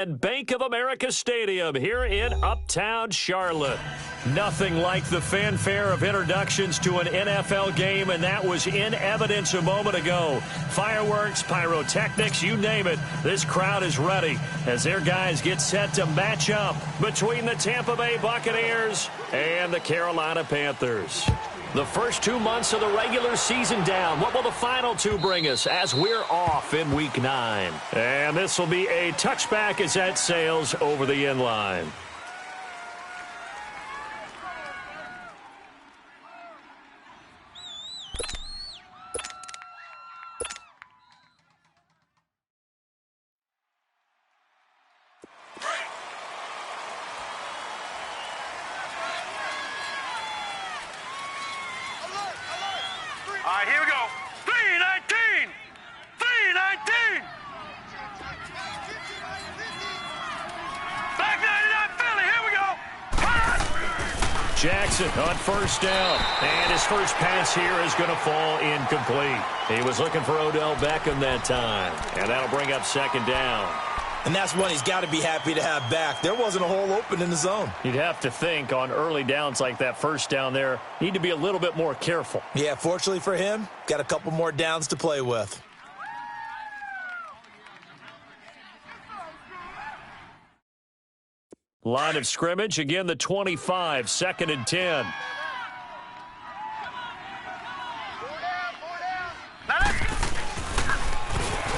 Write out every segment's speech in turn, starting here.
And Bank of America Stadium here in Uptown Charlotte. Nothing like the fanfare of introductions to an NFL game, and that was in evidence a moment ago. Fireworks, pyrotechnics, you name it. This crowd is ready as their guys get set to match up between the Tampa Bay Buccaneers and the Carolina Panthers. The first 2 months of the regular season down. What will the final two bring us as we're off in Week 9? And this will be a touchback as that sails over the end line. All right, here we go. 319! 319! Back 99 Philly, here we go. Jackson on first down. And his first pass here is going to fall incomplete. He was looking for Odell Beckham that time. And that'll bring up second down. And that's one he's got to be happy to have back. There wasn't a hole open in the zone. You'd have to think on early downs like that first down there, need to be a little bit more careful. Yeah, fortunately for him, got a couple more downs to play with. Line of scrimmage, again the 25, 2nd and 10.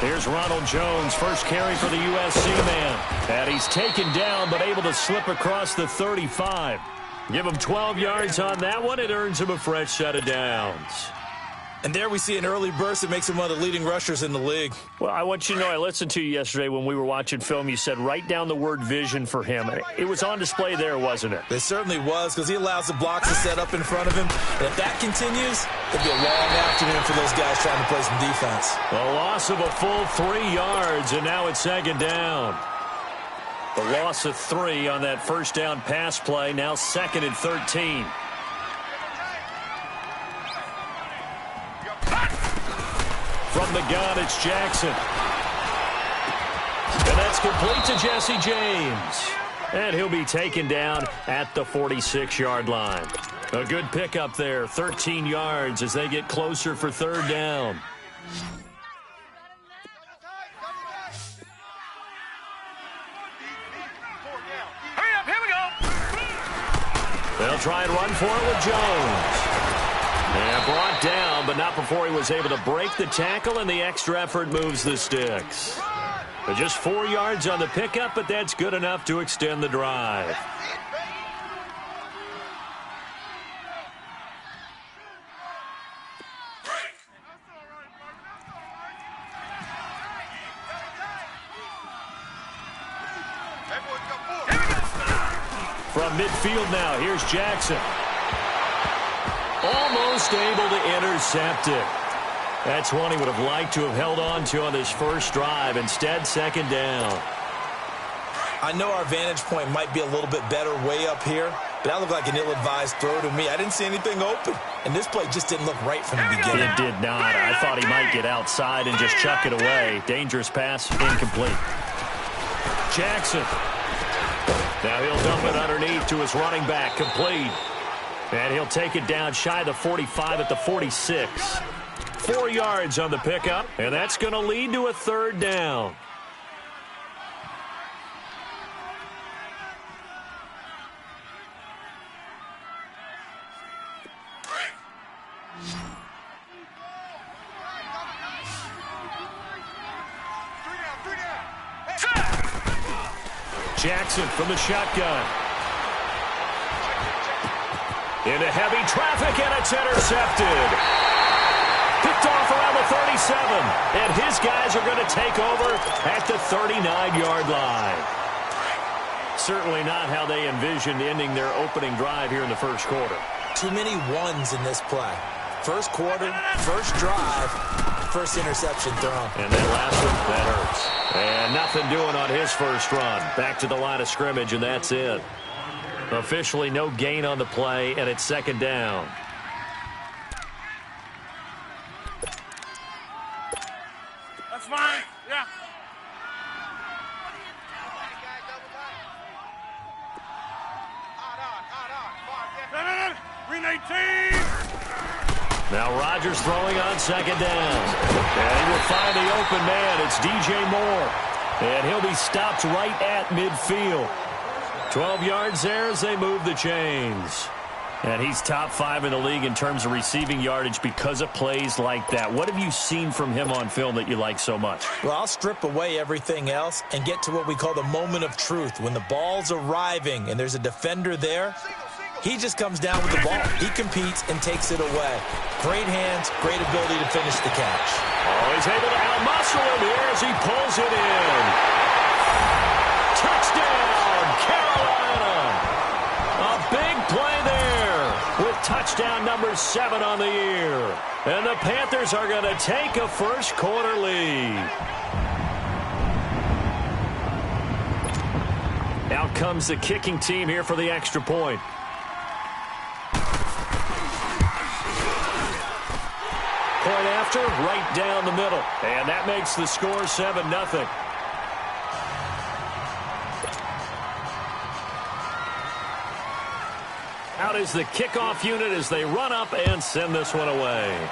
Here's Ronald Jones, first carry for the USC man. And he's taken down, but able to slip across the 35. Give him 12 yards on that one. It earns him a fresh set of downs. And there we see an early burst that makes him one of the leading rushers in the league. Well, I want you to know, I listened to you yesterday when we were watching film. You said write down the word vision for him. It was on display there, wasn't it? It certainly was, because he allows the blocks to set up in front of him. And if that continues, it'll be a long afternoon for those guys trying to play some defense. A loss of a full 3 yards, and now it's second down. The loss of 3 on that first down pass play, now 2nd and 13. From the gun, it's Jackson. And that's complete to Jesse James. And he'll be taken down at the 46-yard line. A good pickup there, 13 yards as they get closer for third down. Hurry up, here we go. They'll try and run for it with Jones. And brought down, but not before he was able to break the tackle, and the extra effort moves the sticks. But just 4 yards on the pickup, but that's good enough to extend the drive. From midfield now, here's Jackson. Almost able to intercept it. That's one he would have liked to have held on to on this first drive. Instead, second down. I know our vantage point might be a little bit better way up here, but that looked like an ill-advised throw to me. I didn't see anything open, and this play just didn't look right from the beginning. It did not. I thought he might get outside and just chuck it away. Dangerous pass, incomplete. Jackson. Now he'll dump it underneath to his running back, complete. And he'll take it down shy of the 45 at the 46. 4 yards on the pickup, and that's going to lead to a third down. Jackson from the shotgun. Into heavy traffic, and it's intercepted. Picked off around the 37, and his guys are going to take over at the 39-yard line. Certainly not how they envisioned ending their opening drive here in the first quarter. Too many ones in this play. First quarter, first drive, first interception thrown. And that last one, that hurts. And nothing doing on his first run. Back to the line of scrimmage, and that's it. Officially no gain on the play, and it's second down. That's fine. Yeah. Now Rodgers throwing on second down. And he will find the open man. It's DJ Moore. And he'll be stopped right at midfield. 12 yards there as they move the chains. And he's top 5 in the league in terms of receiving yardage because of plays like that. What have you seen from him on film that you like so much? Well, I'll strip away everything else and get to what we call the moment of truth. When the ball's arriving and there's a defender there, he just comes down with the ball. He competes and takes it away. Great hands, great ability to finish the catch. Oh, he's able to out-muscle him here as he pulls it in. Touchdown, Carolina. A big play there with touchdown number 7 on the year. And the Panthers are going to take a first quarter lead. Out comes the kicking team here for the extra point. Point after, right down the middle. And that makes the score 7-0. Out is the kickoff unit as they run up and send this one away.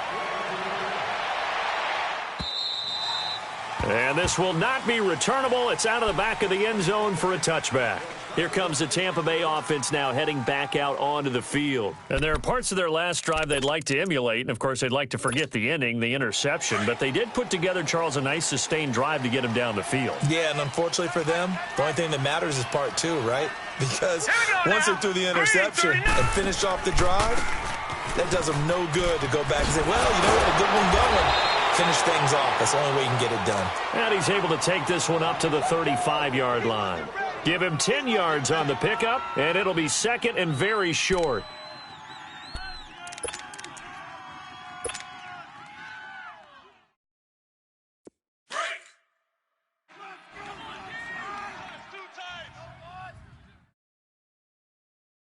And this will not be returnable. It's out of the back of the end zone for a touchback. Here comes the Tampa Bay offense now heading back out onto the field. And there are parts of their last drive they'd like to emulate. And, of course, they'd like to forget the ending, the interception. But they did put together, Charles, a nice sustained drive to get him down the field. Yeah, and unfortunately for them, the only thing that matters is part 2, right? Because once they threw the interception and finished off the drive, that does them no good to go back and say, well, you know what, a good one going. Finish things off. That's the only way you can get it done. And he's able to take this one up to the 35-yard line. Give him 10 yards on the pickup, and it'll be second and very short.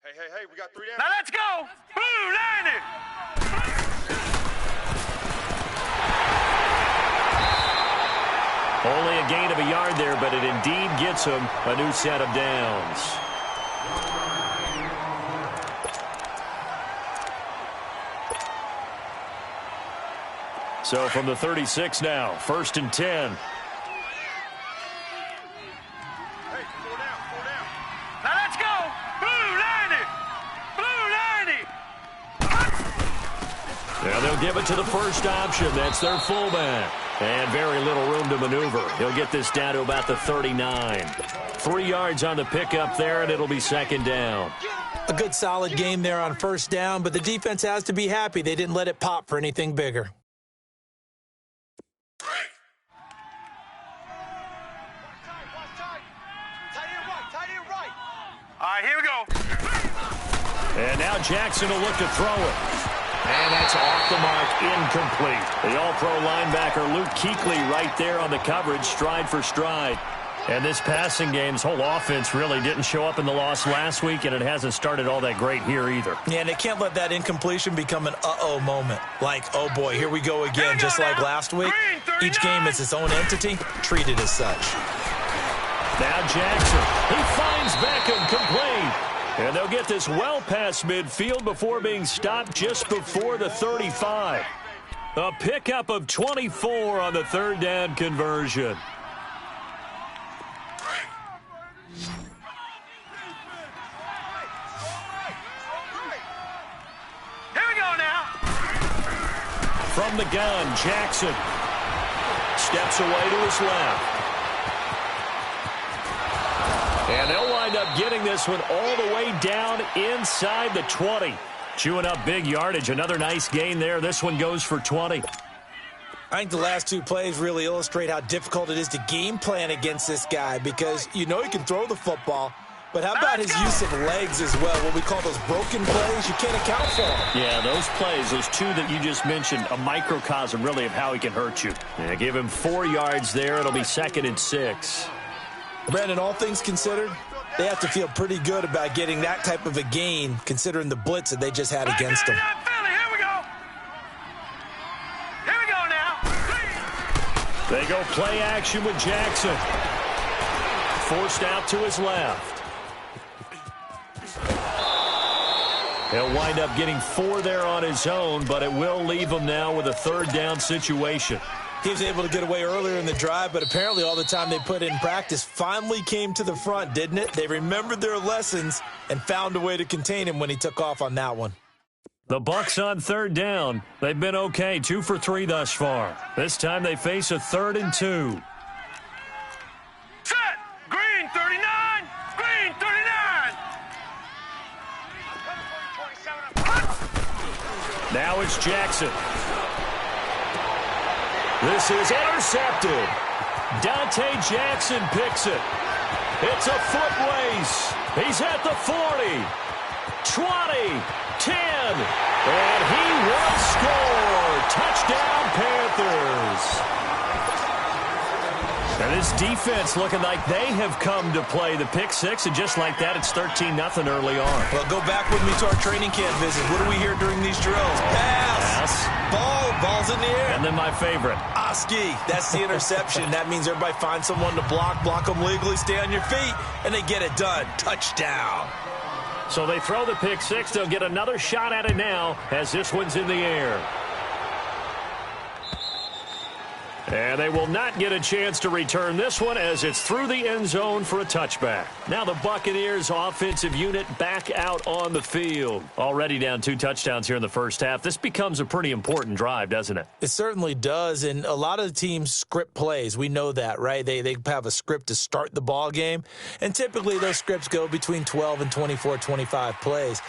Hey, we got 3 down. Now let's go. Blue 90. Only a gain of a yard there, but it indeed gets him a new set of downs. So from the 36 now, 1st and 10. Hey, 4 down. Now let's go. Blue 90. Now they'll give it to the first option. That's their fullback. And very little room to maneuver. He'll get this down to about the 39. 3 yards on the pickup there, and it'll be second down. A good solid game there on first down, but the defense has to be happy. They didn't let it pop for anything bigger. All right, here we go. And now Jackson will look to throw it. And that's off the mark, incomplete. The all-pro linebacker Luke Kuechly right there on the coverage, stride for stride. And this passing game's whole offense really didn't show up in the loss last week, and it hasn't started all that great here either. Yeah, and they can't let that incompletion become an uh-oh moment. Like, oh boy, here we go again, just like last week. Each game is its own entity, treated as such. Now Jackson, he finds Beckham complete. And they'll get this well past midfield before being stopped just before the 35. A pickup of 24 on the third down conversion. Here we go now. From the gun, Jackson steps away to his left. And they'll wind up getting this one all the way down inside the 20. Chewing up big yardage. Another nice gain there. This one goes for 20. I think the last 2 plays really illustrate how difficult it is to game plan against this guy because you know he can throw the football, but how about his use of legs as well? What we call those broken plays, you can't account for them. Yeah, those plays, those 2 that you just mentioned, a microcosm really of how he can hurt you. Yeah, give him 4 yards there. It'll be 2nd and 6. Brandon, all things considered, they have to feel pretty good about getting that type of a gain considering the blitz that they just had against them. Here we go. Here we go now. They go play action with Jackson. Forced out to his left. He'll wind up getting 4 there on his own, but it will leave him now with a third down situation. He was able to get away earlier in the drive, but apparently all the time they put in practice finally came to the front, didn't it? They remembered their lessons and found a way to contain him when he took off on that one. The Bucs on third down. They've been okay, 2 for 3 thus far. This time they face a 3rd and 2. Set! Green 39! Green 39! Now it's Jackson. This is intercepted. Dante Jackson picks it. It's a foot race. He's at the 40, 20, 10, and he will score. Touchdown, Panthers. And this defense looking like they have come to play the pick six, and just like that, it's 13-0 early on. Well, go back with me to our training camp visit. What do we hear during these drills? Pass. Ball's in the air. And then my favorite. Oski. That's the interception. That means everybody finds someone to block them legally, stay on your feet, and they get it done. Touchdown. So they throw the pick six. They'll get another shot at it now as this one's in the air. And they will not get a chance to return this one as it's through the end zone for a touchback. Now the Buccaneers offensive unit back out on the field. Already down 2 touchdowns here in the first half. This becomes a pretty important drive, doesn't it? It certainly does, and a lot of the teams script plays. We know that, right? They have a script to start the ball game, and typically those scripts go between 12 and 24, 25 plays.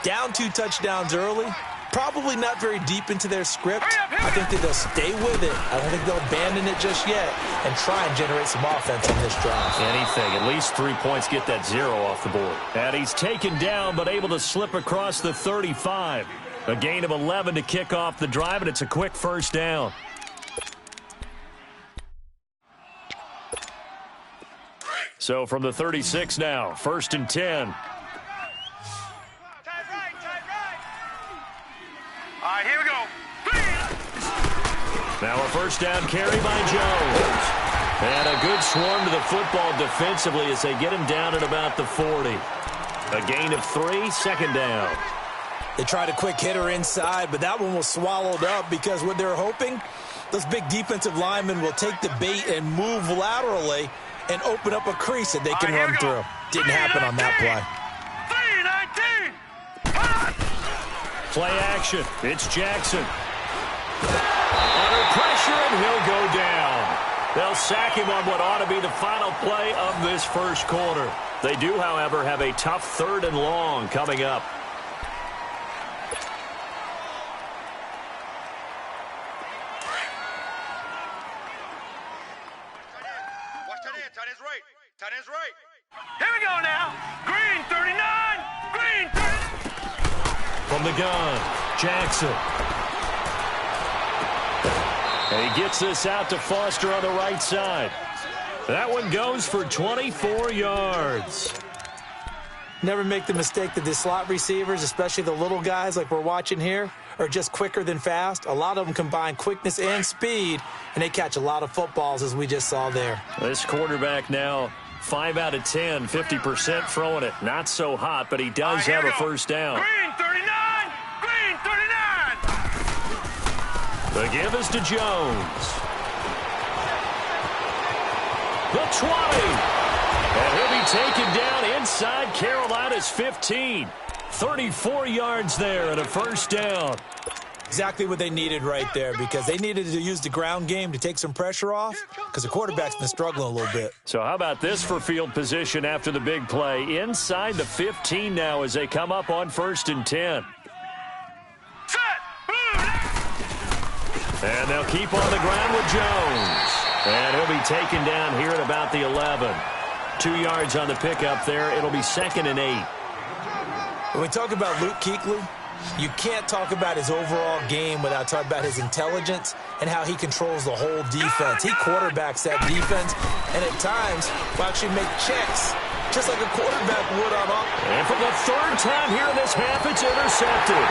Down 2 touchdowns early. Probably not very deep into their script. I think that they'll stay with it. I don't think they'll abandon it just yet and try and generate some offense on this drive. Anything. At least 3 points, get that 0 off the board. And he's taken down but able to slip across the 35. A gain of 11 to kick off the drive, and it's a quick first down. So from the 36 now, 1st and 10. All right, here we go. Now a first down carry by Jones. And a good swarm to the football defensively as they get him down at about the 40. A gain of 3, 2nd down. They tried a quick hitter inside, but that one was swallowed up because what they're hoping, those big defensive linemen will take the bait and move laterally and open up a crease that they can run through. Didn't happen on that play. 3-19. Play action. It's Jackson. Under pressure, and he'll go down. They'll sack him on what ought to be the final play of this first quarter. They do, however, have a tough 3rd and long coming up. Watch tight end. Tight end's right. Tight end's right. Here we go now. Green 39. Green 39. From the gun, Jackson. And he gets this out to Foster on the right side. That one goes for 24 yards. Never make the mistake that the slot receivers, especially the little guys like we're watching here, are just quicker than fast. A lot of them combine quickness and speed, and they catch a lot of footballs, as we just saw there. This quarterback now, 5 out of 10, 50% throwing it. Not so hot, but he does have a first down. Green 39. Green 39. The give is to Jones. The 20. And he'll be taken down inside Carolina's 15. 34 yards there and a first down. Exactly what they needed right there, because they needed to use the ground game to take some pressure off because the quarterback's been struggling a little bit. So how about this for field position after the big play? Inside the 15 now as they come up on 1st and 10. Set. And they'll keep on the ground with Jones. And he'll be taken down here at about the 11. 2 yards on the pickup there. It'll be 2nd and 8. When we talk about Luke Kuechly, you can't talk about his overall game without talking about his intelligence and how he controls the whole defense. He quarterbacks that defense, and at times will actually make checks, just like a quarterback would on offense. And for the 3rd time here in this half, it's intercepted.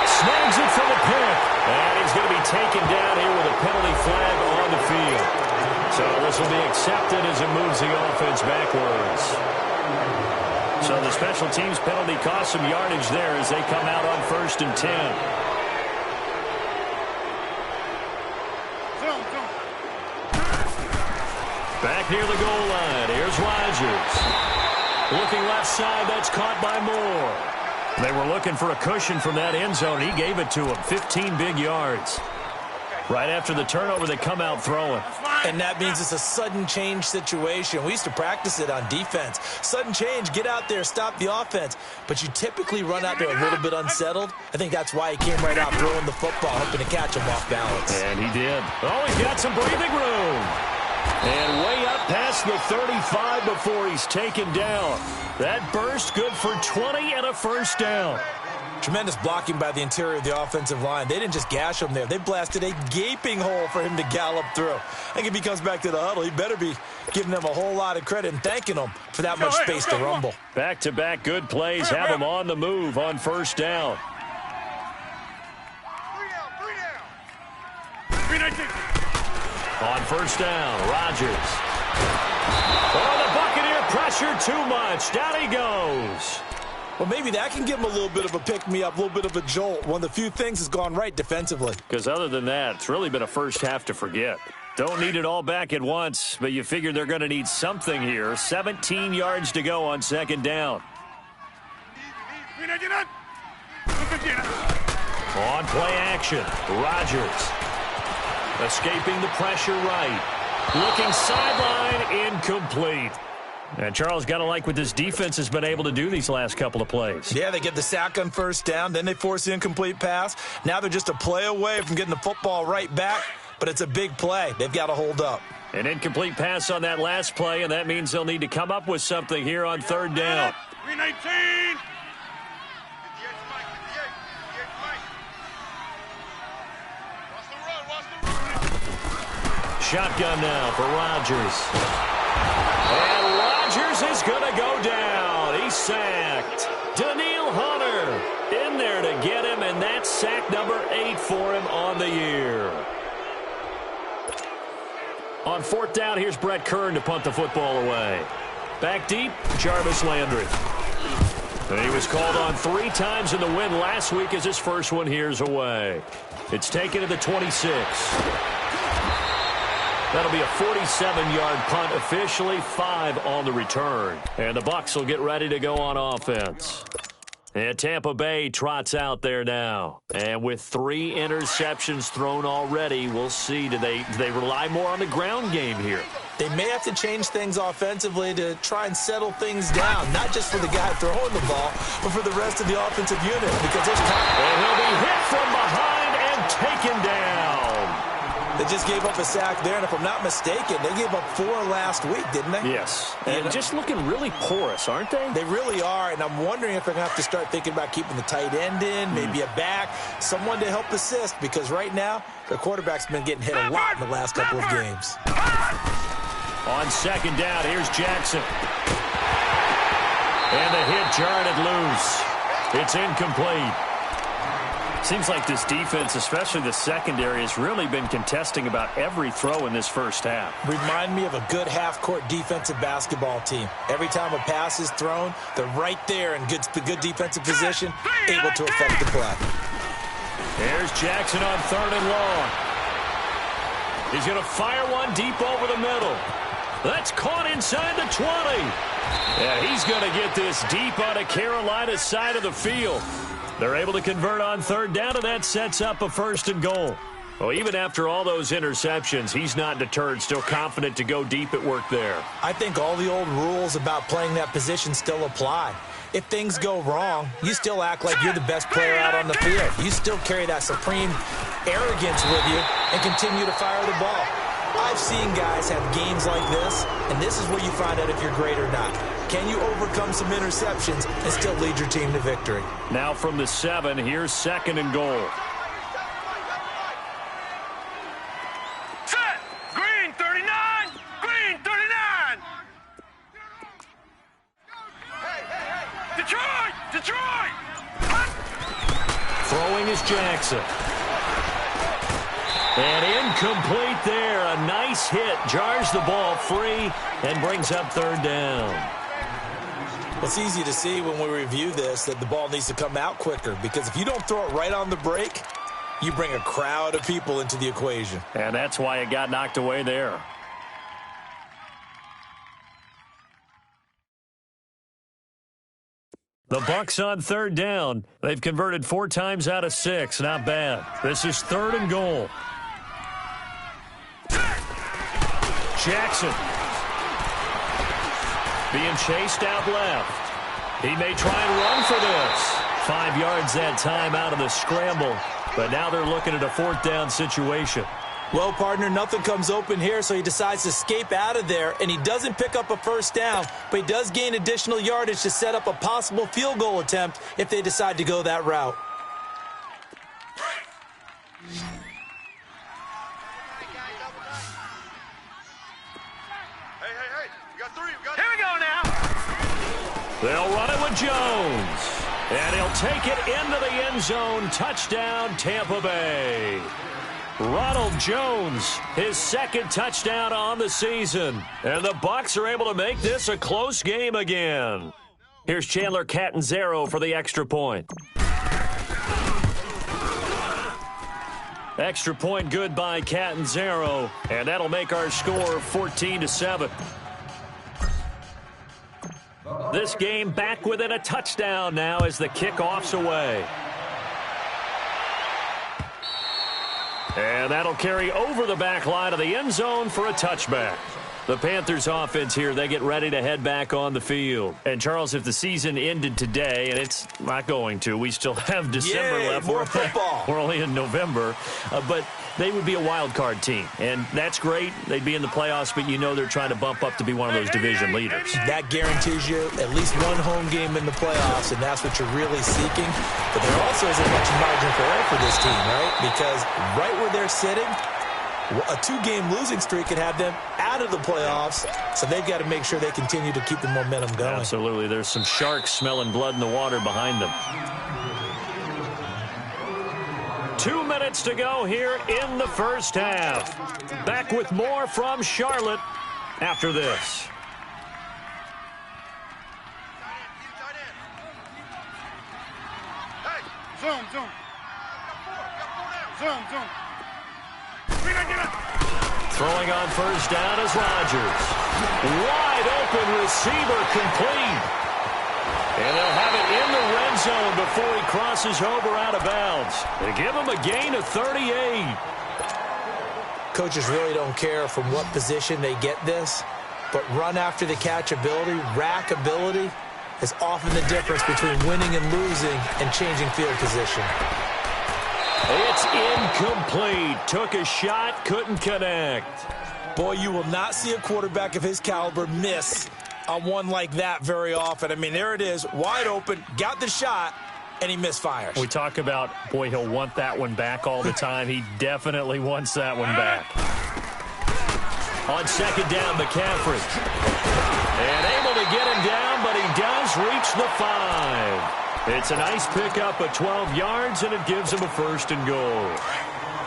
Snags it for the pick. And he's going to be taken down here with a penalty flag on the field. So this will be accepted as it moves the offense backwards. So the special teams penalty cost some yardage there as they come out on 1st and 10. Back near the goal line. Here's Rodgers. Looking left side. That's caught by Moore. They were looking for a cushion from that end zone. He gave it to him. 15 big yards. Right after the turnover, they come out throwing. And that means it's a sudden change situation. We used to practice it on defense. Sudden change, get out there, stop the offense. But you typically run out there a little bit unsettled. I think that's why he came right out throwing the football, hoping to catch him off balance. And he did. Oh, he's got some breathing room. And way up past the 35 before he's taken down. That burst good for 20 and a first down. Tremendous blocking by the interior of the offensive line. They didn't just gash him there. They blasted a gaping hole for him to gallop through. I think if he comes back to the huddle, he better be giving them a whole lot of credit and thanking them for that much space to rumble. Back-to-back good plays have him on the move on first down. On first down, Rodgers. Oh, the Buccaneer pressure too much. Down he goes. Well, maybe that can give him a little bit of a pick-me-up, a little bit of a jolt. One of the few things has gone right defensively. Because other than that, it's really been a first half to forget. Don't need it all back at once, but you figure they're going to need something here. 17 yards to go on second down. On play action, Rodgers. Escaping the pressure right. Looking sideline, incomplete. And Charles, got to like what this defense has been able to do these last couple of plays. Yeah, they get the sack on first down, then they force the incomplete pass. Now they're just a play away from getting the football right back, but it's a big play. They've got to hold up. An incomplete pass on that last play, and that means they'll need to come up with something here on third down. 319. Shotgun now for Rodgers. And Rodgers is going to go down. He's sacked. Daniil Hunter in there to get him, and that's sack number 8 for him on the year. On fourth down, here's Brett Kern to punt the football away. Back deep, Jarvis Landry. And he was called on 3 times in the win last week as his first one here's away. It's taken to the 26. That'll be a 47-yard punt, officially 5 on the return. And the Bucs will get ready to go on offense. And Tampa Bay trots out there now. And with 3 interceptions thrown already, we'll see. Do they rely more on the ground game here? They may have to change things offensively to try and settle things down, not just for the guy throwing the ball, but for the rest of the offensive unit. Because there's time. And he'll be hit from behind and taken down. They just gave up a sack there, and if I'm not mistaken, they gave up 4 last week, didn't they? Yes. And just looking really porous, aren't they? They really are, and I'm wondering if they're going to have to start thinking about keeping the tight end in, maybe a back, someone to help assist, because right now, their quarterback's been getting hit a lot in the last couple of games. On second down, here's Jackson. And the hit jarred it loose. It's incomplete. Seems like this defense, especially the secondary, has really been contesting about every throw in this first half. Remind me of a good half-court defensive basketball team. Every time a pass is thrown, they're right there in good defensive position, able to affect the play. There's Jackson on third and long. He's going to fire one deep over the middle. That's caught inside the 20. And he's going to get this deep on a Carolina side of the field. They're able to convert on third down, and that sets up a first and goal. Well, even after all those interceptions, he's not deterred, still confident to go deep at work there. I think all the old rules about playing that position still apply. If things go wrong, you still act like you're the best player out on the field. You still carry that supreme arrogance with you and continue to fire the ball. I've seen guys have games like this, and this is where you find out if you're great or not. Can you overcome some interceptions and still lead your team to victory? Now from the 7, here's second and goal. Set! Green 39! Green 39! Detroit! Detroit! Throwing is Jackson. And incomplete there. A nice hit. Jars the ball free and brings up third down. Well, it's easy to see when we review this that the ball needs to come out quicker, because if you don't throw it right on the break, you bring a crowd of people into the equation. And that's why it got knocked away there. The Bucs on third down. They've converted 4 times out of 6. Not bad. This is 3rd and goal. Jackson being chased out left. He may try and run for this. 5 yards that time out of the scramble. But now they're looking at a 4th down situation. Well, partner, nothing comes open here, so he decides to escape out of there, and he doesn't pick up a 1st down, but he does gain additional yardage to set up a possible field goal attempt if they decide to go that route. Hey, we got 3. Here we go now. They'll run it with Jones, and he'll take it into the end zone. Touchdown, Tampa Bay. Ronald Jones, his 2nd touchdown on the season. And the Bucs are able to make this a close game again. Here's Chandler Catanzaro for the extra point. Extra point good by Catanzaro, and that'll make our score 14-7. This game back within a touchdown now as the kickoff's away. And that'll carry over the back line of the end zone for a touchback. The Panthers offense here, they get ready to head back on the field. And, Charles, if the season ended today, and it's not going to, we still have December left. More football. We're only in November. But they would be a wild card team. And that's great. They'd be in the playoffs, but you know they're trying to bump up to be one of those division leaders. That guarantees you at least one home game in the playoffs, and that's what you're really seeking. But there also isn't much margin for error for this team, right? Because right where they're sitting, a 2-game losing streak could have them out of the playoffs, so they've got to make sure they continue to keep the momentum going. Absolutely. There's some sharks smelling blood in the water behind them. 2 minutes to go here in the first half. Back with more from Charlotte after this. Zoom. Throwing on first down is Rodgers. Wide open receiver complete. And they'll have it in the red zone before he crosses over out of bounds. They give him a gain of 38. Coaches really don't care from what position they get this, but run after the catch ability, rack ability, is often the difference between winning and losing and changing field position. It's incomplete. Took a shot, couldn't connect. Boy, you will not see a quarterback of his caliber miss on one like that very often. I mean, there it is, wide open, got the shot, and he misfires. We talk about, boy, he'll want that one back all the time. He definitely wants that one back. On 2nd down, McCaffrey. And able to get him down, but he does reach the 5. It's a nice pickup of 12 yards, and it gives him a 1st and goal.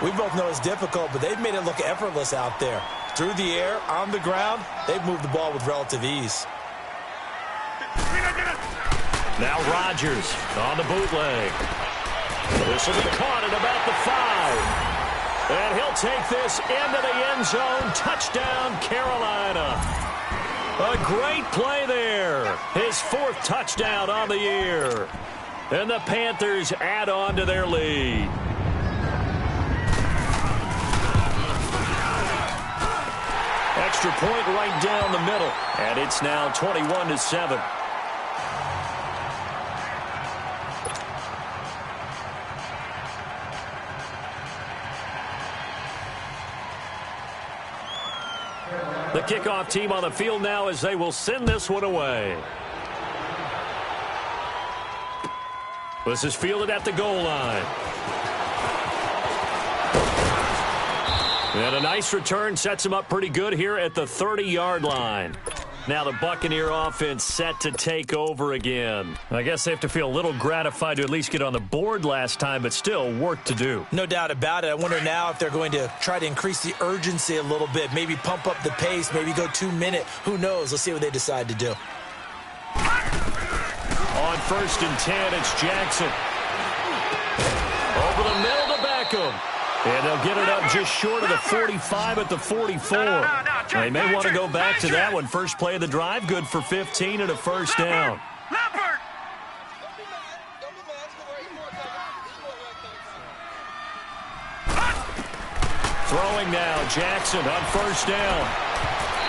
We both know it's difficult, but they've made it look effortless out there. Through the air, on the ground, they've moved the ball with relative ease. Now Rodgers on the bootleg. This will be caught at about the 5. And he'll take this into the end zone. Touchdown, Carolina. A great play there. His 4th touchdown on the year. And the Panthers add on to their lead. Extra point right down the middle. And it's now 21-7. The kickoff team on the field now as they will send this one away. This is fielded at the goal line. And a nice return sets him up pretty good here at the 30-yard line. Now the Buccaneer offense set to take over again. I guess they have to feel a little gratified to at least get on the board last time, but still work to do. No doubt about it. I wonder now if they're going to try to increase the urgency a little bit, maybe pump up the pace, maybe go 2 minute. Who knows? Let's see what they decide to do. On 1st and 10, it's Jackson. Over the middle to Beckham. And they'll get it up just short of the 45 at the 44. They may want to go back to that one. First play of the drive, good for 15 and a first down. Throwing now, Jackson on 1st down.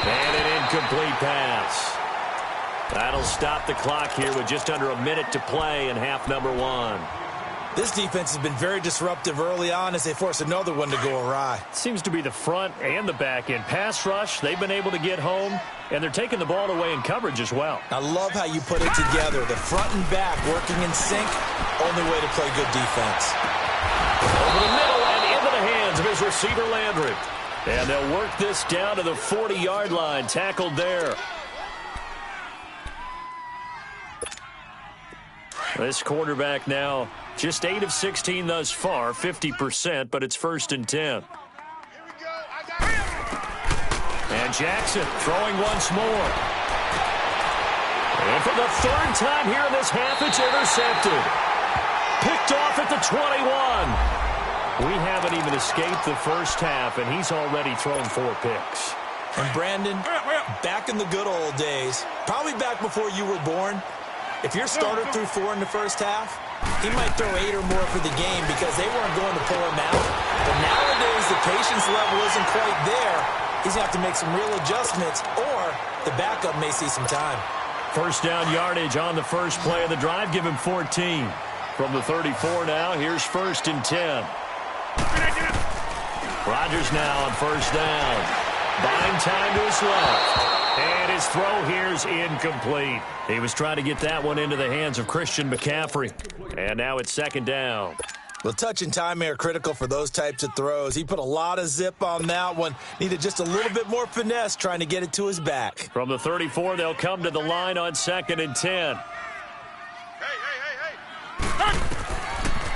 And an incomplete pass. That'll stop the clock here with just under a minute to play in half number 1. This defense has been very disruptive early on as they force another one to go awry. Seems to be the front and the back end. Pass rush, they've been able to get home, and they're taking the ball away in coverage as well. I love how you put it together. The front and back working in sync, only way to play good defense. Over the middle and into the hands of his receiver, Landry. And they'll work this down to the 40-yard line, tackled there. This quarterback now just 8 of 16 thus far, 50%, but it's 1st and 10. And Jackson throwing once more. And for the 3rd time here in this half, it's intercepted. Picked off at the 21. We haven't even escaped the first half, and he's already thrown 4 picks. And Brandon, back in the good old days, probably back before you were born, if your starter threw 4 in the first half, he might throw 8 or more for the game because they weren't going to pull him out. But nowadays, the patience level isn't quite there. He's going to have to make some real adjustments, or the backup may see some time. First down yardage on the first play of the drive. Give him 14. From the 34 now, here's 1st and 10. Rodgers now on 1st down. Buying time to his left. And his throw here's incomplete. He was trying to get that one into the hands of Christian McCaffrey. And now it's 2nd down. Well, touch and time are critical for those types of throws. He put a lot of zip on that one. Needed just a little bit more finesse trying to get it to his back. From the 34, they'll come to the line on 2nd and 10.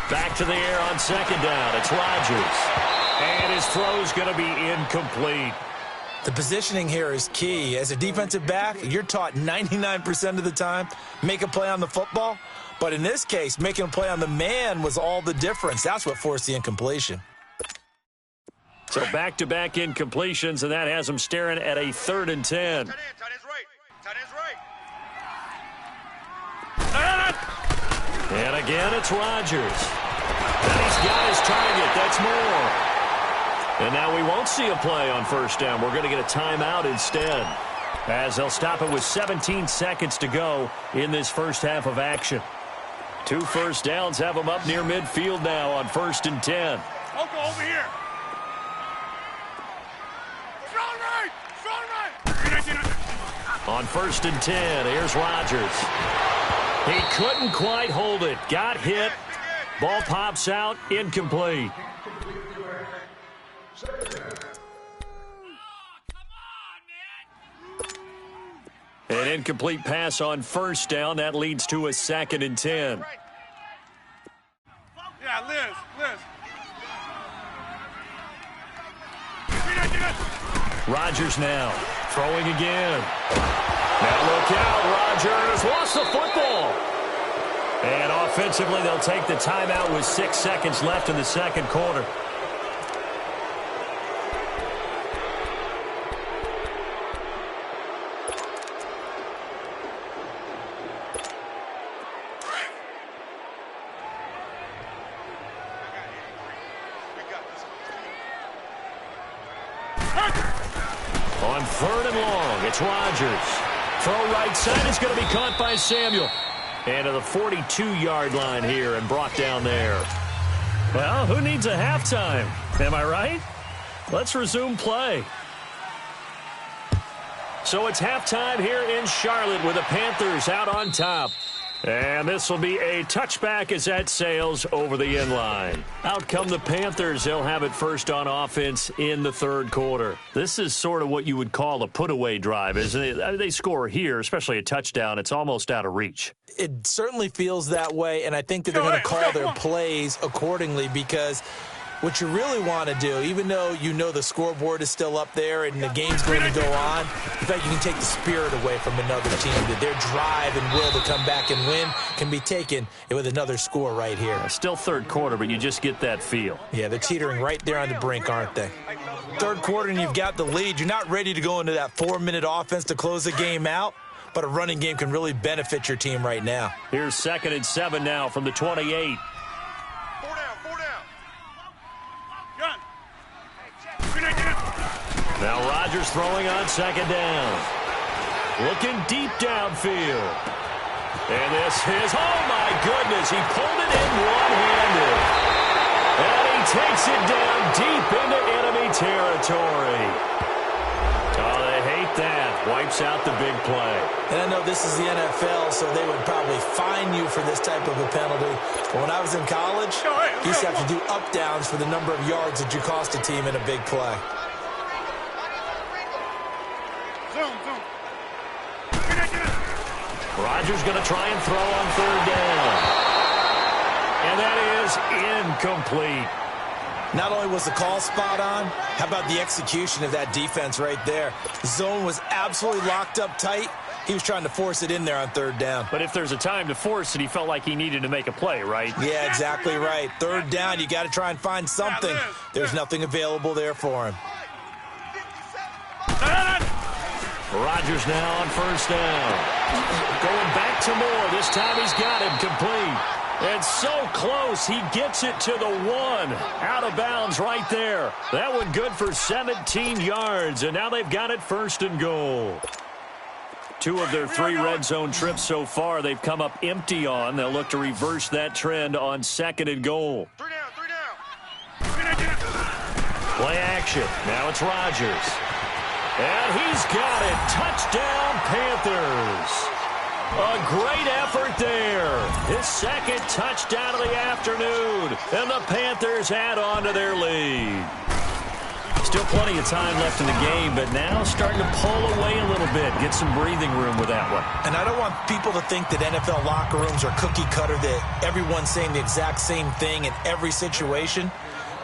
Back to the air on 2nd down. It's Rodgers. And his throw's going to be incomplete. The positioning here is key. As a defensive back, you're taught 99% of the time, make a play on the football. But in this case, making a play on the man was all the difference. That's what forced the incompletion. So back-to-back incompletions, and that has him staring at a 3rd and 10. And again, it's Rodgers. And he's got his target. That's more. And now we won't see a play on 1st down. We're going to get a timeout instead, as they'll stop it with 17 seconds to go in this first half of action. 2 first downs have them up near midfield now on 1st and 10. Oko over here. Strong right. On 1st and 10, here's Rodgers. He couldn't quite hold it. Got hit. Ball pops out. Incomplete. An incomplete pass on 1st down. That leads to a 2nd and 10. Yeah, Liz. Rodgers now throwing again. Now look out, Rodgers lost the football. And offensively, they'll take the timeout with 6 seconds left in the 2nd quarter. On 3rd and long, it's Rodgers. Throw right side is going to be caught by Samuel. And to the 42-yard line here and brought down there. Well, who needs a halftime? Am I right? Let's resume play. So it's halftime here in Charlotte with the Panthers out on top. And this will be a touchback as that sails over the end line. Out come the Panthers. They'll have it first on offense in the 3rd quarter. This is sort of what you would call a put-away drive, isn't it? I mean, they score here, especially a touchdown. It's almost out of reach. It certainly feels that way, and I think that they're going to call their plays accordingly because what you really want to do, even though you know the scoreboard is still up there and the game's going to go on, in fact, you can take the spirit away from another team. That their drive and will to come back and win can be taken with another score right here. Still third quarter, but you just get that feel. Yeah, they're teetering right there on the brink, aren't they? Third quarter and you've got the lead. You're not ready to go into that 4-minute offense to close the game out, but a running game can really benefit your team right now. Here's 2nd and 7 now from the 28. Now Rodgers throwing on 2nd down. Looking deep downfield. And this is, oh my goodness, he pulled it in one-handed. And he takes it down deep into enemy territory. Oh, they hate that. Wipes out the big play. And I know this is the NFL, so they would probably fine you for this type of a penalty. But when I was in college, you used to have to do up-downs for the number of yards that you cost a team in a big play. Rodgers going to try and throw on 3rd down. And that is incomplete. Not only was the call spot on, how about the execution of that defense right there? The zone was absolutely locked up tight. He was trying to force it in there on 3rd down. But if there's a time to force it, he felt like he needed to make a play, right? Yeah, exactly right. 3rd down, you got to try and find something. There's nothing available there for him. Rodgers now on 1st down. Going back to Moore. This time he's got him complete. And so close, he gets it to the 1. Out of bounds right there. That one good for 17 yards, and now they've got it 1st and goal. 2 of their 3 red zone trips so far they've come up empty on. They'll look to reverse that trend on 2nd and goal. 3 down. Play action. Now it's Rodgers. And he's got it. Touchdown, Panthers. A great effort there. His 2nd touchdown of the afternoon. And the Panthers add on to their lead. Still plenty of time left in the game, but now starting to pull away a little bit. Get some breathing room with that one. And I don't want people to think that NFL locker rooms are cookie cutter, that everyone's saying the exact same thing in every situation.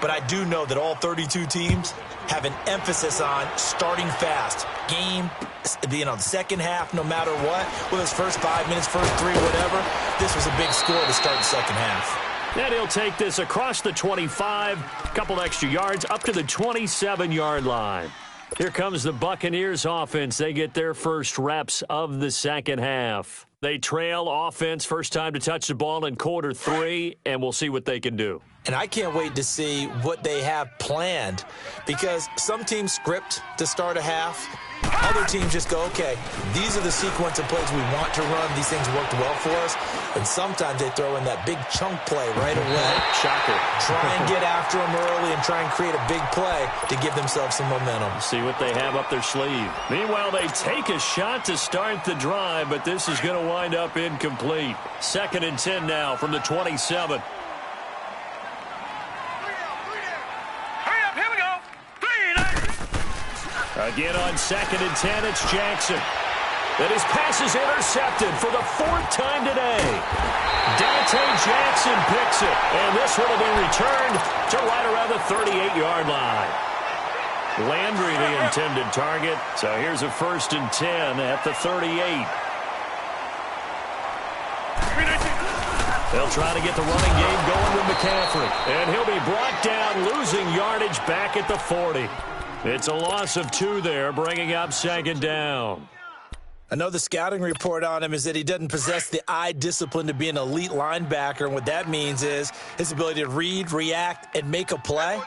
But I do know that all 32 teams have an emphasis on starting fast. Game, the second half, no matter what, whether it's first 5 minutes, first 3, whatever, this was a big score to start the second half. And he'll take this across the 25, a couple extra yards, up to the 27-yard line. Here comes the Buccaneers offense. They get their first reps of the second half. They trail offense, first time to touch the ball in quarter 3, and we'll see what they can do. And I can't wait to see what they have planned, because some teams script to start a half. Other teams just go, okay, these are the sequence of plays we want to run. These things worked well for us. And sometimes they throw in that big chunk play right away. Shocker. Try and get after them early and try and create a big play to give themselves some momentum. See what they have up their sleeve. Meanwhile, they take a shot to start the drive, but this is going to wind up incomplete. 2nd and 10 now from the 27. Again on 2nd and 10, it's Jackson. And his pass is intercepted for the 4th time today. Dante Jackson picks it. And this one will be returned to right around the 38-yard line. Landry the intended target. So here's a 1st and 10 at the 38. They'll try to get the running game going with McCaffrey. And he'll be brought down, losing yardage back at the 40. It's a loss of 2 there, bringing up 2nd down. I know the scouting report on him is that he doesn't possess the eye discipline to be an elite linebacker. And what that means is his ability to read, react, and make a play.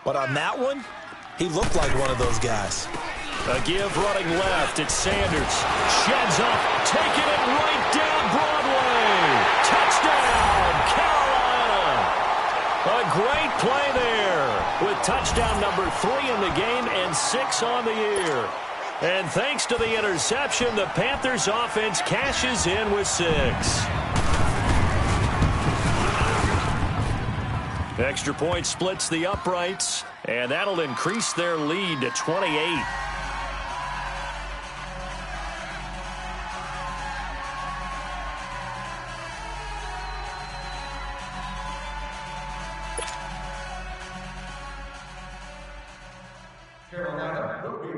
But on that one, he looked like one of those guys. A give running left. It's Sanders. Sheds up. Taking it right down Broadway. Touchdown, Carolina. A great play there with touchdown number 3 in the game and 6 on the year. And thanks to the interception, the Panthers offense cashes in with 6. Extra point splits the uprights, and that'll increase their lead to 28.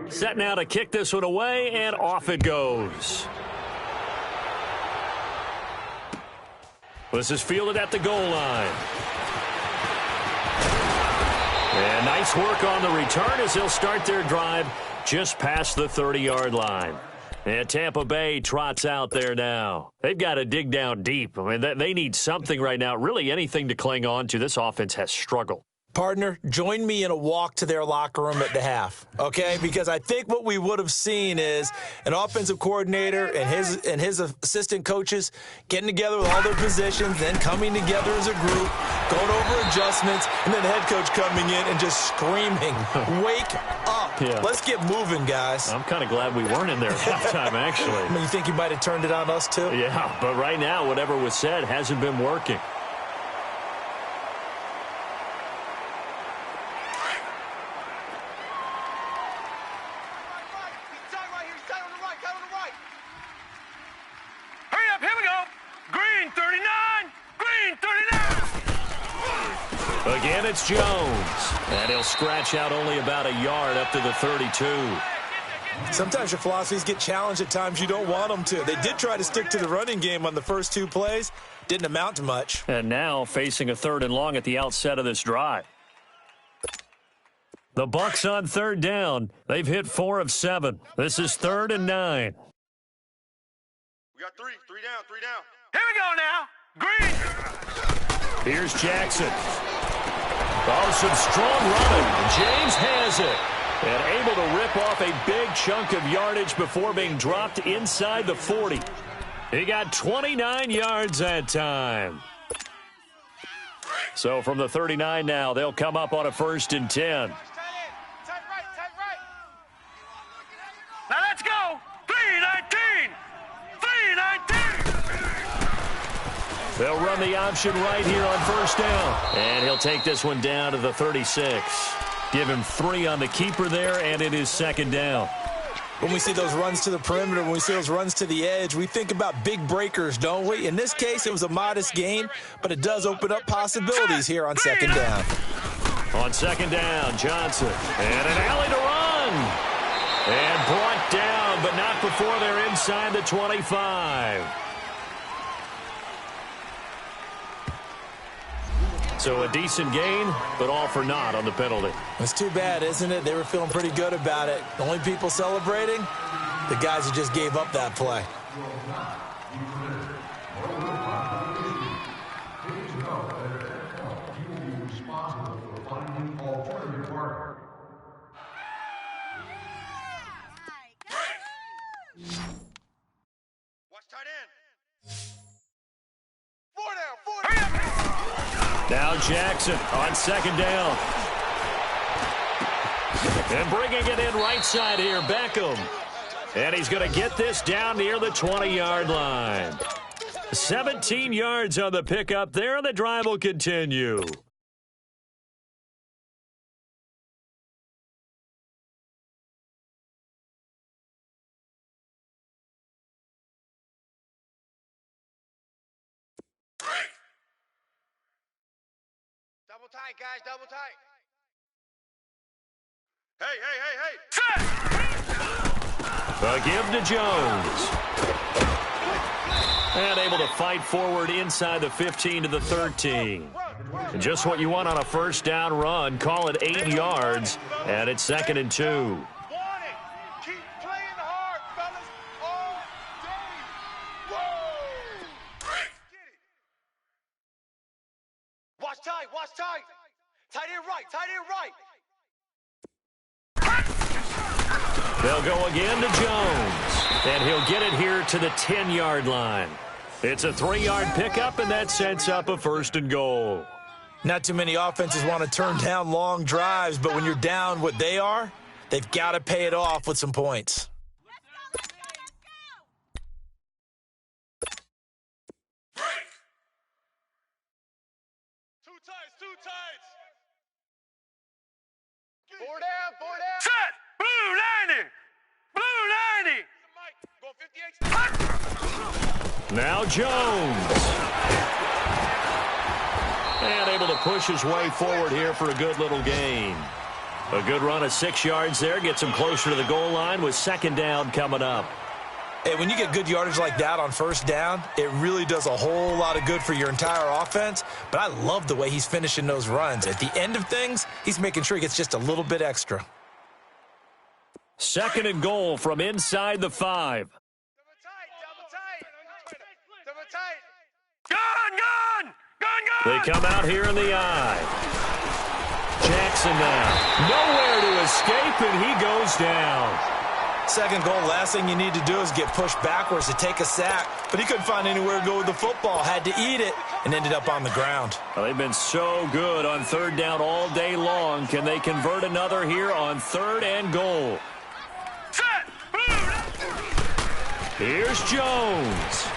Set now to kick this one away, and off it goes. This is fielded at the goal line. And nice work on the return as they'll start their drive just past the 30-yard line. And Tampa Bay trots out there now. They've got to dig down deep. I mean, they need something right now, really anything to cling on to. This offense has struggled. Partner, join me in a walk to their locker room at the half, okay? Because I think what we would have seen is an offensive coordinator and his assistant coaches getting together with all their positions, then coming together as a group, going over adjustments, and then the head coach coming in and just screaming, "Wake up. Yeah. Let's get moving, guys." I'm kind of glad we weren't in there at halftime, actually. I mean, you think he might have turned it on us, too? Yeah, but right now, whatever was said hasn't been working. Again, it's Jones. And he'll scratch out only about a yard up to the 32. Sometimes your philosophies get challenged at times you don't want them to. They did try to stick to the running game on the first two plays. Didn't amount to much. And now facing a 3rd and long at the outset of this drive. The Bucs on 3rd down. They've hit 4 of 7. This is 3rd and 9. We got three down. Here we go now. Green. Here's Jackson. Oh, some strong running. James has it. And able to rip off a big chunk of yardage before being dropped inside the 40. He got 29 yards that time. So from the 39 now, they'll come up on a 1st and 10. Tight right. Now let's go. 3-19. They'll run the option right here on 1st down. And he'll take this one down to the 36. Give him 3 on the keeper there, and it is 2nd down. When we see those runs to the perimeter, when we see those runs to the edge, we think about big breakers, don't we? In this case, it was a modest gain, but it does open up possibilities here on 2nd down. On 2nd down, Johnson. And an alley to run. And brought down, but not before they're inside the 25. So a decent gain, but all for naught on the penalty. It's too bad, isn't it? They were feeling pretty good about it. The only people celebrating, the guys who just gave up that play. Watch tight end. 4 down. Now Jackson on 2nd down. And bringing it in right side here, Beckham. And he's going to get this down near the 20-yard line. 17 yards on the pickup there, and the drive will continue. Double tight, guys. Double tight. Hey. The give to Jones. And able to fight forward inside the 15 to the 13. And just what you want on a 1st down run. Call it 8 yards. And it's 2nd and 2. Keep playing hard, fellas. All day. Whoa! Get it. Watch tight. Tight end right. They'll go again to Jones. And he'll get it here to the 10-yard line. It's a 3-yard pickup, and that sets up a 1st and goal. Not too many offenses want to turn down long drives, but when you're down what they are, they've got to pay it off with some points. Two tights. 4 down. Set. Blue 90. Go 58. Now Jones. And able to push his way forward here for a good little gain. A good run of 6 yards there gets him closer to the goal line with second down coming up. Hey, when you get good yardage like that on first down, it really does a whole lot of good for your entire offense. But I love the way he's finishing those runs. At the end of things, he's making sure he gets just a little bit extra. Second and goal from inside the 5. They come out here in the eye. Jackson now. Nowhere to escape, and he goes down. Second goal, last thing you need to do is get pushed backwards to take a sack. But he couldn't find anywhere to go with the football. Had to eat it and ended up on the ground. Well, they've been so good on third down all day long. Can they convert another here on third and goal? Here's Jones.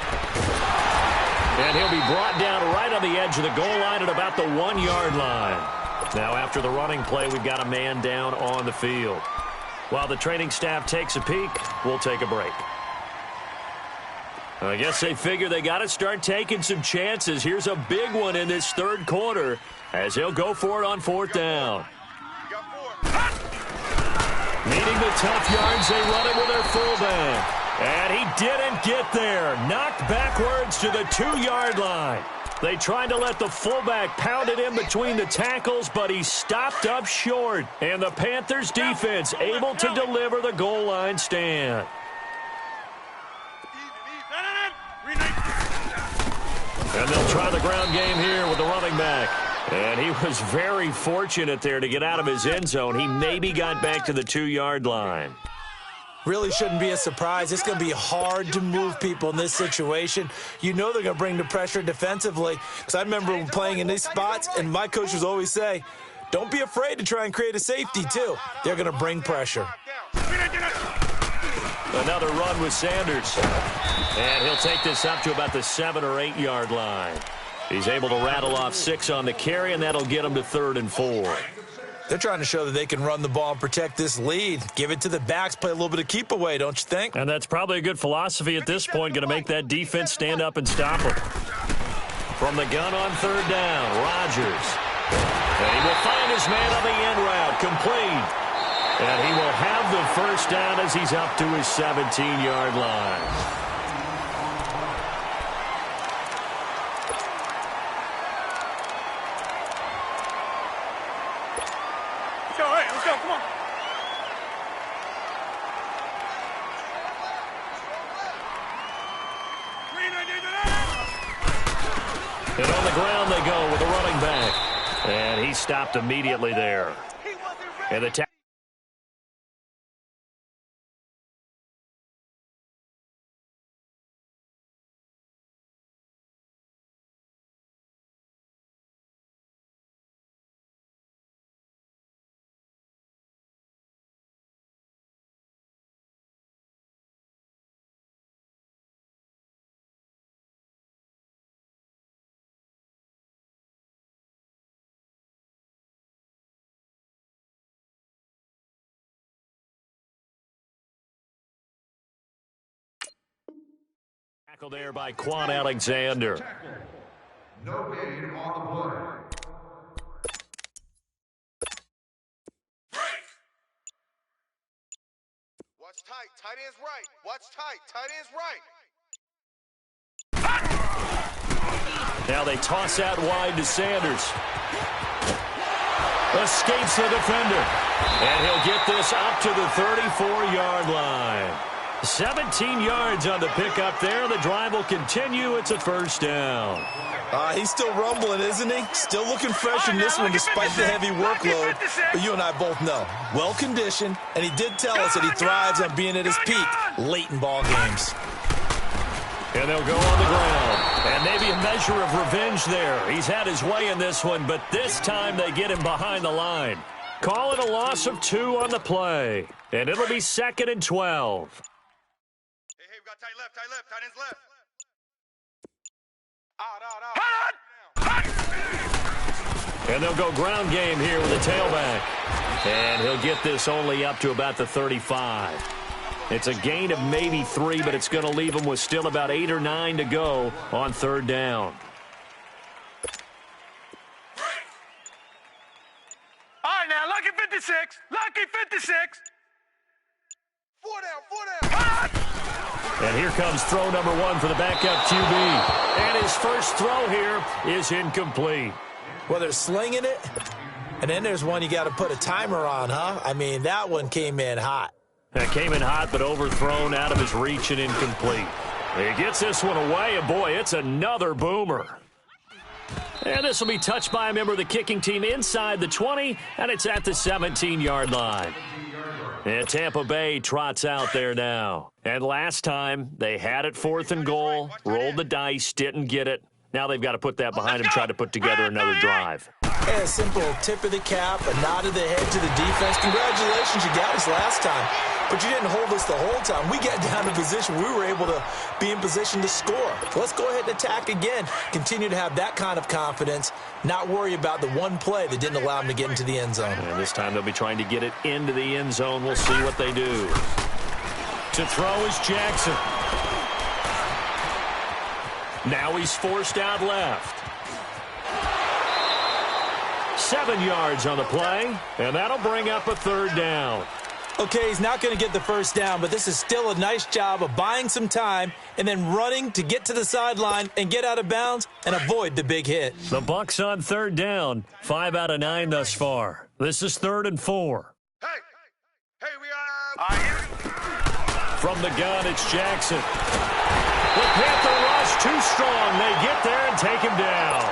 And he'll be brought down right on the edge of the goal line at about the 1-yard line. Now, after the running play, we've got a man down on the field. While the training staff takes a peek, we'll take a break. I guess they figure they got to start taking some chances. Here's a big one in this third quarter as he'll go for it on fourth down. Needing the tough yards, they run it with their fullback. And he didn't get there. Knocked backwards to the 2-yard line. They tried to let the fullback pound it in between the tackles, but he stopped up short. And the Panthers defense able to deliver the goal line stand. And they'll try the ground game here with the running back. And he was very fortunate there to get out of his end zone. He maybe got back to the 2-yard line. Really shouldn't be a surprise. It's going to be hard to move people in this situation. You know they're going to bring the pressure defensively. Because I remember playing in these spots, and my coaches always say, don't be afraid to try and create a safety, too. They're going to bring pressure. Another run with Sanders. And he'll take this up to about the 7- or 8-yard line. He's able to rattle off 6 on the carry, and that'll get him to 3rd and 4. They're trying to show that they can run the ball and protect this lead. Give it to the backs, play a little bit of keep away, don't you think? And that's probably a good philosophy at this point, going to make that defense stand up and stop them. From the gun on third down, Rodgers. And he will find his man on the end route, complete. And he will have the first down as he's up to his 17-yard line. And on the ground they go with the running back. And he stopped immediately there. And the tackle. Tackled there by Quan Alexander. No gain on the play. Watch tight. Tight end's right. Watch tight. Tight end's right. Now they toss out wide to Sanders. Escapes the defender. And he'll get this up to the 34-yard line. 17 yards on the pickup there. The drive will continue. It's a first down. He's still rumbling, isn't he? Still looking fresh in this one despite the heavy workload. But you and I both know, well-conditioned, and he did tell us that he thrives on being at his peak late in ball games. And they'll go on the ground. And maybe a measure of revenge there. He's had his way in this one, but this time they get him behind the line. Call it a loss of 2 on the play. And it'll be 2nd and 12. Hey, we got tight left, tight ends left. And they'll go ground game here with the tailback. And he'll get this only up to about the 35. It's a gain of maybe 3, but it's going to leave him with still about 8 or 9 to go on third down. All right, now, look at 56. 56. Lucky 56. Four down. And here comes throw number 1 for the backup QB. And his first throw here is incomplete. Well, they're slinging it, and then there's one you got to put a timer on, huh? I mean, that one came in hot. That came in hot, but overthrown, out of his reach and incomplete. He gets this one away, and boy, it's another boomer. And this will be touched by a member of the kicking team inside the 20, and it's at the 17-yard line. And Tampa Bay trots out there now. And last time, they had it 4th and goal, rolled the dice, didn't get it. Now they've got to put that behind them, try to put together another drive. And a simple tip of the cap, a nod of the head to the defense. Congratulations, you got us last time. But you didn't hold us the whole time. We got down to position. We were able to be in position to score. Let's go ahead and attack again. Continue to have that kind of confidence. Not worry about the one play that didn't allow them to get into the end zone. And this time they'll be trying to get it into the end zone. We'll see what they do. To throw is Jackson. Now he's forced out left. 7 yards on the play, and that'll bring up a 3rd down. Okay, he's not going to get the first down, but this is still a nice job of buying some time and then running to get to the sideline and get out of bounds and avoid the big hit. The Bucs on 3rd down, 5 out of 9 thus far. This is 3rd and 4. Hey, we are. From the gun, it's Jackson. The Panther rush too strong. They get there and take him down.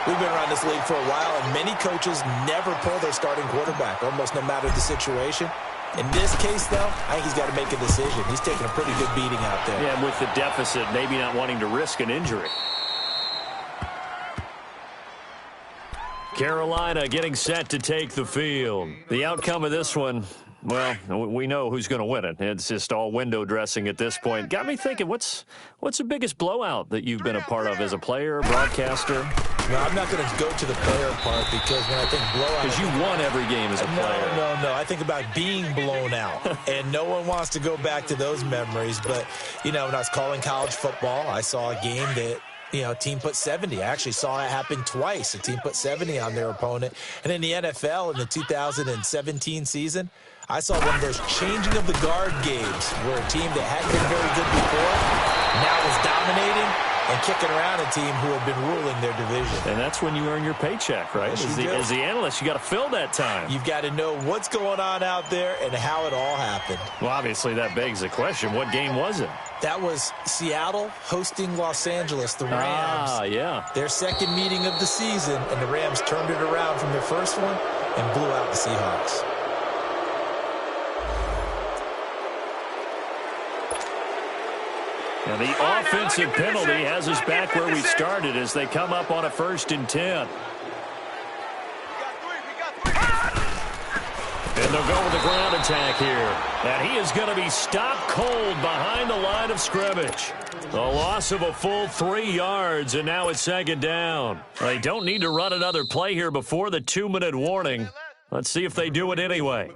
We've been around this league for a while, and many coaches never pull their starting quarterback, almost no matter the situation. In this case, though, I think he's got to make a decision. He's taking a pretty good beating out there. Yeah, and with the deficit, maybe not wanting to risk an injury. Carolina getting set to take the field. The outcome of this one, well, we know who's going to win it. It's just all window dressing at this point. Got me thinking, what's the biggest blowout that you've been a part of as a player, broadcaster? No, I'm not going to go to the player part because when I think blowout... Because you won every game as a player. No. I think about being blown out, and no one wants to go back to those memories. But, when I was calling college football, I saw a game that, a team put 70. I actually saw it happen twice. A team put 70 on their opponent. And in the NFL in the 2017 season, I saw one of those changing of the guard games where a team that hadn't been very good before now was dominating and kicking around a team who had been ruling their division. And that's when you earn your paycheck, right? As the analyst, you got to fill that time. You've got to know what's going on out there and how it all happened. Well, obviously that begs the question, what game was it? That was Seattle hosting Los Angeles, the Rams. Yeah. Their second meeting of the season, and the Rams turned it around from their first one and blew out the Seahawks. And the offensive penalty has us back where we started as they come up on a 1st and 10. And they'll go with the ground attack here. And he is going to be stopped cold behind the line of scrimmage. A loss of a full 3 yards, and now it's 2nd down. They don't need to run another play here before the 2-minute warning. Let's see if they do it anyway.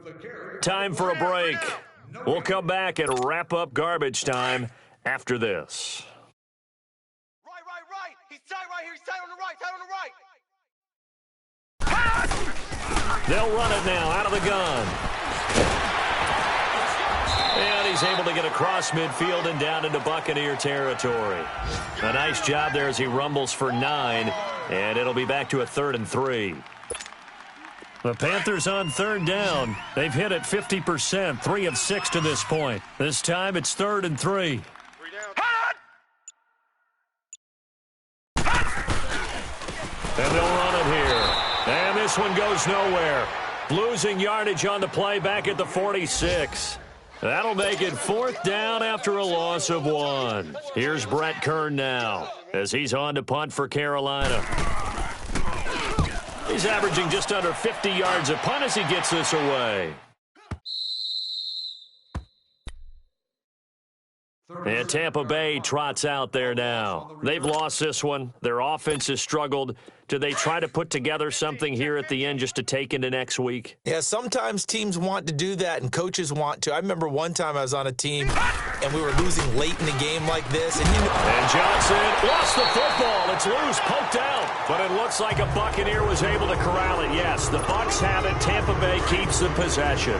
Time for a break. We'll come back and wrap up garbage time after this. Right. He's tight right here. He's tight on the right. They'll run it now out of the gun. And he's able to get across midfield and down into Buccaneer territory. A nice job there as he rumbles for 9, and it'll be back to a 3rd and 3. The Panthers on 3rd down. They've hit it 50%, 3 of 6 to this point. This time it's 3rd and 3. And they'll run it here. And this one goes nowhere. Losing yardage on the play back at the 46. That'll make it 4th down after a loss of 1. Here's Brett Kern now as he's on to punt for Carolina. He's averaging just under 50 yards a punt as he gets this away. And Tampa Bay trots out there now. They've lost this one. Their offense has struggled. Do they try to put together something here at the end just to take into next week? Yeah, sometimes teams want to do that and coaches want to. I remember one time I was on a team and we were losing late in the game like this. And Johnson lost the football. It's loose, poked out. But it looks like a Buccaneer was able to corral it. Yes, the Bucs have it. Tampa Bay keeps the possession.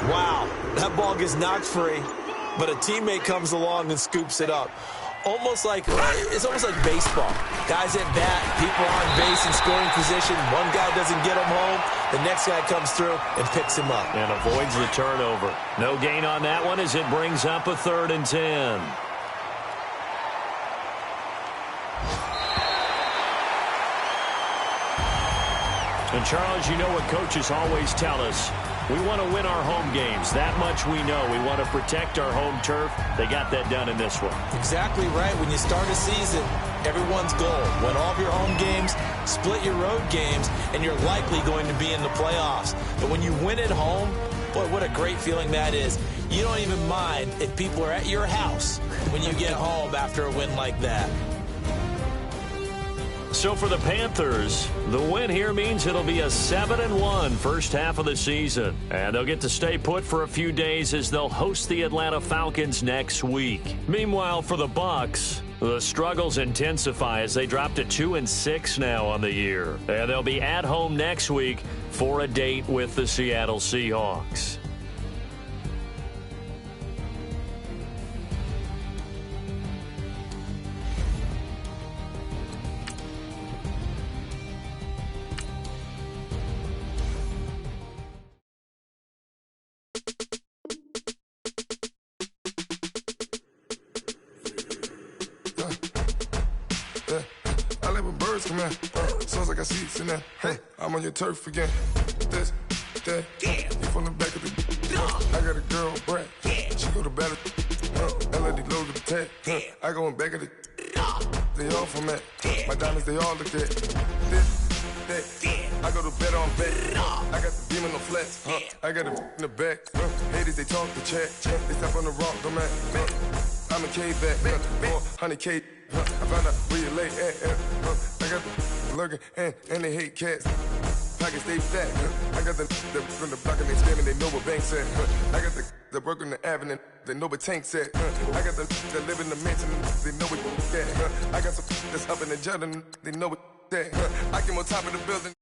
Wow, that ball gets knocked free, but a teammate comes along and scoops it up. It's almost like baseball. Guys at bat, people on base in scoring position. One guy doesn't get him home. The next guy comes through and picks him up. And avoids the turnover. No gain on that one as it brings up a 3rd and 10. And Charles, you know what coaches always tell us. We want to win our home games. That much we know. We want to protect our home turf. They got that done in this one. Exactly right. When you start a season, everyone's goal. Win all of your home games, split your road games, and you're likely going to be in the playoffs. But when you win at home, boy, what a great feeling that is. You don't even mind if people are at your house when you get home after a win like that. So for the Panthers, the win here means it'll be a 7-1 first half of the season. And they'll get to stay put for a few days as they'll host the Atlanta Falcons next week. Meanwhile, for the Bucs, the struggles intensify as they drop to 2-6 now on the year. And they'll be at home next week for a date with the Seattle Seahawks. Come here, sounds like I see it in there. Hey, I'm on your turf again. This, that, you from the back of the. I got a girl, Brad. She go to battle. LAD low to the tag. I go in back of the. They all from that. My diamonds, they all look at. This, that. I go to bet on bet. I got the beam in the flats. I got it in the back. Haters, they talk the chat. They step on the rock, the man. I'm a K-back. 400K. I found out where you lay at. I got the lurking and they hate cats. Pockets stay fat. I got the from the block and they scamming, they know what banks at. I got the work on the avenue, they know what tanks at. I got the that live in the mansion, they know what that. I got some that's up in the jungle, they know what that. I came on top of the building.